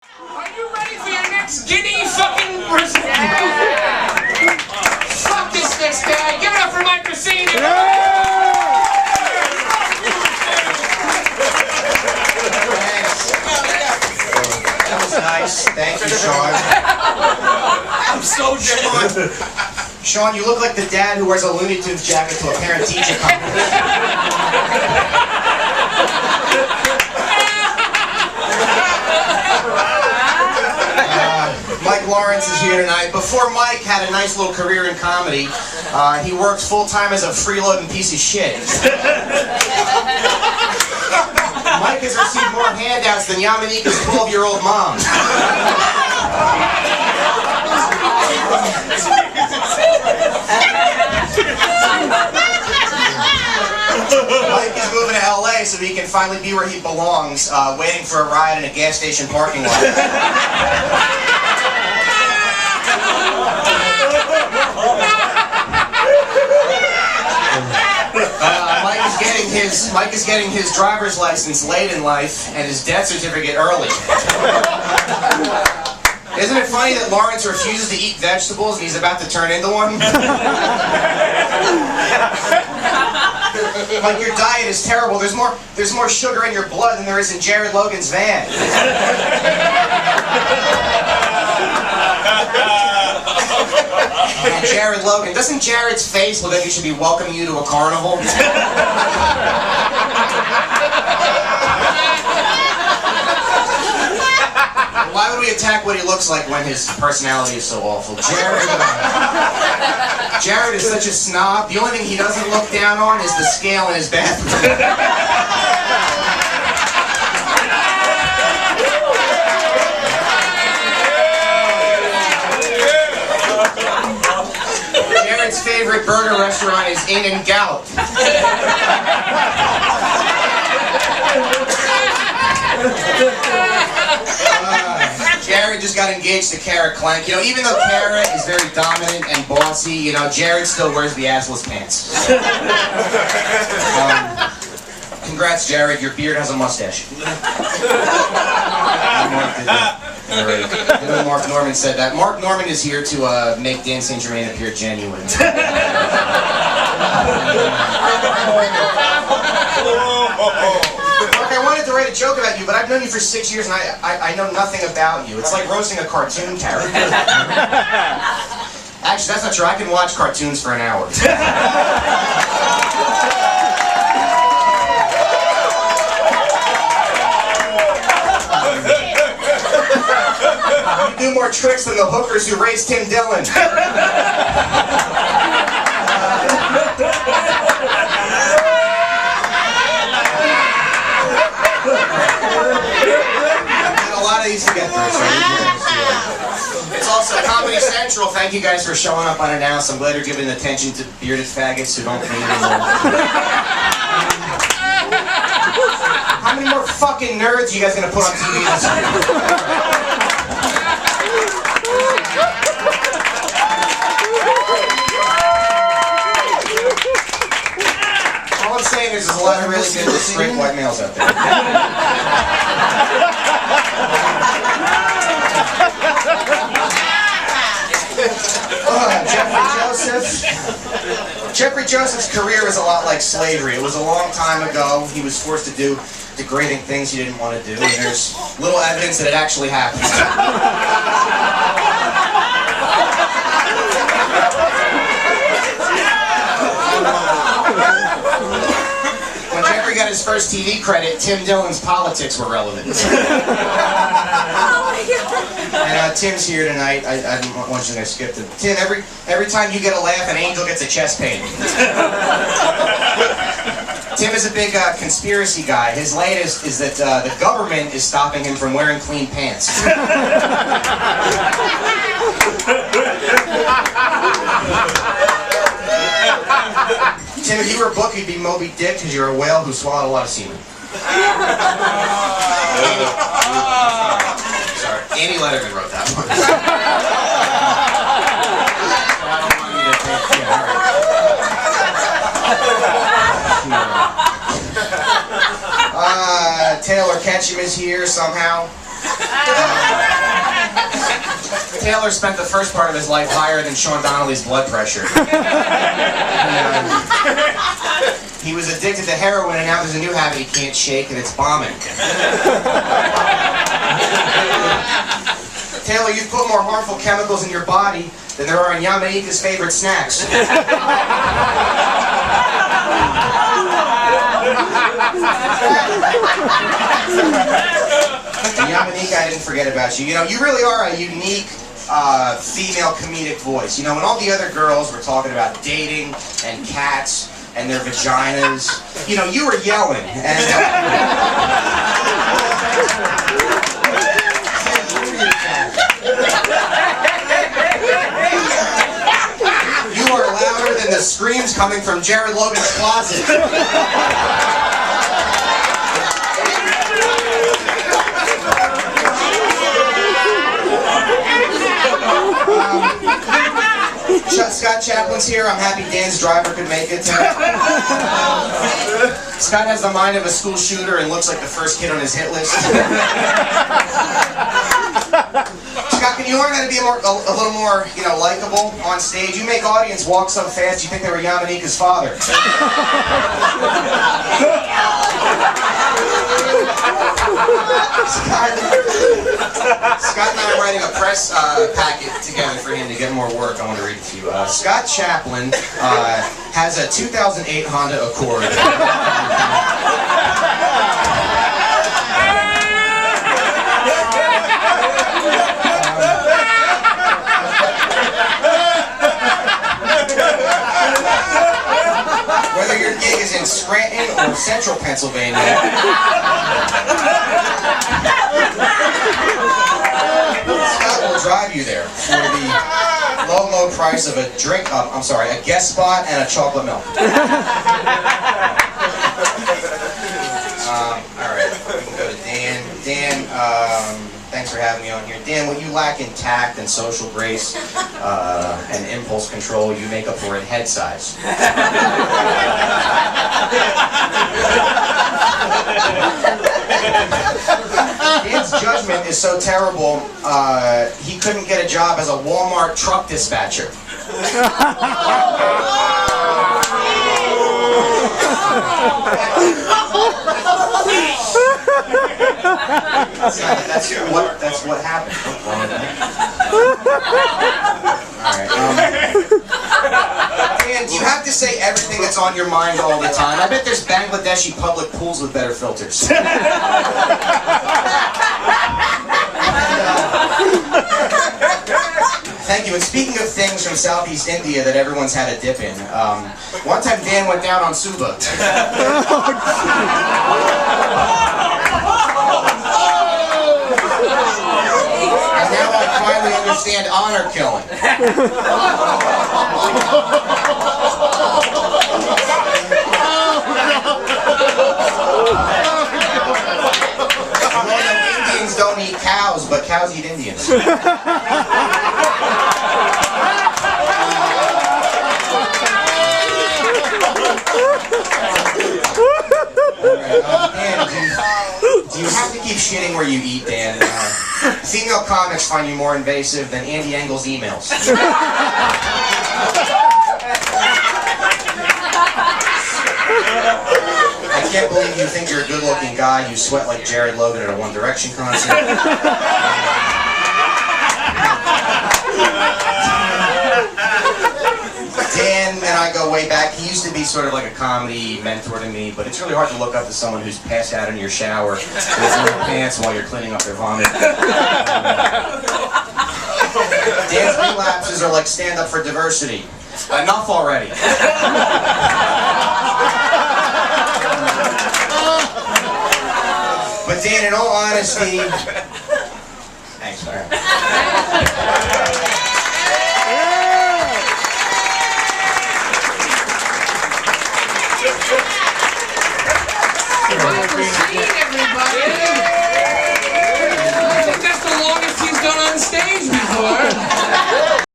Are you ready for your next giddy fucking person? Yeah. Fuck this next guy. Give it up for Mike Recine. That was nice. Thank you, Sean. I'm so Germain. Sean, you look like the dad who wears a Looney Tunes jacket to a parent-teacher conference. Mike Lawrence is here tonight. Before Mike had a nice little career in comedy, he worked full-time as a freeloading piece of shit. Mike has received more handouts than Yamanika's 12-year-old mom. Mike is moving to LA so he can finally be where he belongs, waiting for a ride in a gas station parking lot. Mike is getting his driver's license late in life and his death certificate early. Isn't it funny that Lawrence refuses to eat vegetables and he's about to turn into one? Like, your diet is terrible. There's more sugar in your blood than there is in Jared Logan's van. And Jared Logan, doesn't Jared's face look like he should be welcoming you to a carnival? Why would we attack what he looks like when his personality is so awful? Jared is such a snob. The only thing he doesn't look down on is the scale in his bathroom. Jared's favorite burger restaurant is In-N-Gout. Jared just got engaged to Kara Clank. You know, even though Kara is very dominant and bossy, you know, Jared still wears the assless pants. Congrats, Jared. Your beard has a mustache. Mark Norman said that. Mark Norman is here to make Dan St. Germain appear genuine. Mark, I wanted to write a joke about you, but I've known you for 6 years and I know nothing about you. It's like roasting a cartoon character. Actually, that's not true. I can watch cartoons for an hour. You do more tricks than the hookers who raised Tim Dillon. A lot of these to get through, so it's also Comedy Central. Thank you guys for showing up unannounced. I'm glad you're giving attention to bearded faggots who don't need anymore. How many more fucking nerds are you guys gonna put on TV this year? All I'm saying is there's a lot of really good straight white males out there. Jeffrey Joseph's career is a lot like slavery. It was a long time ago. He was forced to do degrading things he didn't want to do, and there's little evidence that it actually happened. When Jeffrey got his first TV credit, Tim Dillon's politics were relevant. And Tim's here tonight. I didn't want you to skip him. Tim, every time you get a laugh, an angel gets a chest pain. Tim is a big conspiracy guy. His latest is that the government is stopping him from wearing clean pants. Tim, if you were a book, you'd be Moby Dick because you're a whale who swallowed a lot of semen. Sorry, Andy Letterman wrote that one. Taylor Ketchum is here somehow. Taylor spent the first part of his life higher than Sean Donnelly's blood pressure. He was addicted to heroin, and now there's a new habit he can't shake, and it's bombing. Taylor, you've put more harmful chemicals in your body than there are in Yamaika's favorite snacks. Yamaika, I didn't forget about you. You know, you really are a unique female comedic voice. You know, when all the other girls were talking about dating and cats and their vaginas, you know, you were yelling. And you are louder than the screams coming from Jared Logan's closet. Scott Chaplin's here. I'm happy Dan's driver could make it tonight. Scott has the mind of a school shooter and looks like the first kid on his hit list. Scott, can you learn how to be a little more, you know, likable on stage? You make audience walk so fast you think they were Yamaika's father. Scott and I are writing a press packet together for him to get more work. I want to read it to you. Scott Chaplin has a 2008 Honda Accord. Whether your gig is in Scranton or Central Pennsylvania, Scott will drive you there for the low, low price of a guest spot and a chocolate milk. All right, we can go to Dan. Dan, thanks for having me on here. Dan, what you lack in tact and social grace and impulse control, you make up for in head size. Dan's judgment is so terrible, he couldn't get a job as a Walmart truck dispatcher. That's what happened. Alright, Dan, you have to say everything that's on your mind all the time. I bet there's Bangladeshi public pools with better filters. Thank you. And speaking of things from Southeast India that everyone's had a dip in, one time Dan went down on Suba. And now I finally understand honor killing. Indians don't eat cows, but cows eat Indians. Do you have to keep shitting where you eat, Dan? Female comics find you more invasive than Andy Engel's emails. I can't believe you think you're a good-looking guy. You sweat like Jared Logan at a One Direction concert. Dan and I go way back. He used to be sort of like a comedy mentor to me, but it's really hard to look up to someone who's passed out in your shower with no pants while you're cleaning up their vomit. Dan's relapses are like Stand Up for Diversity. Enough already. But Dan, in all honesty, thanks, man. Recine.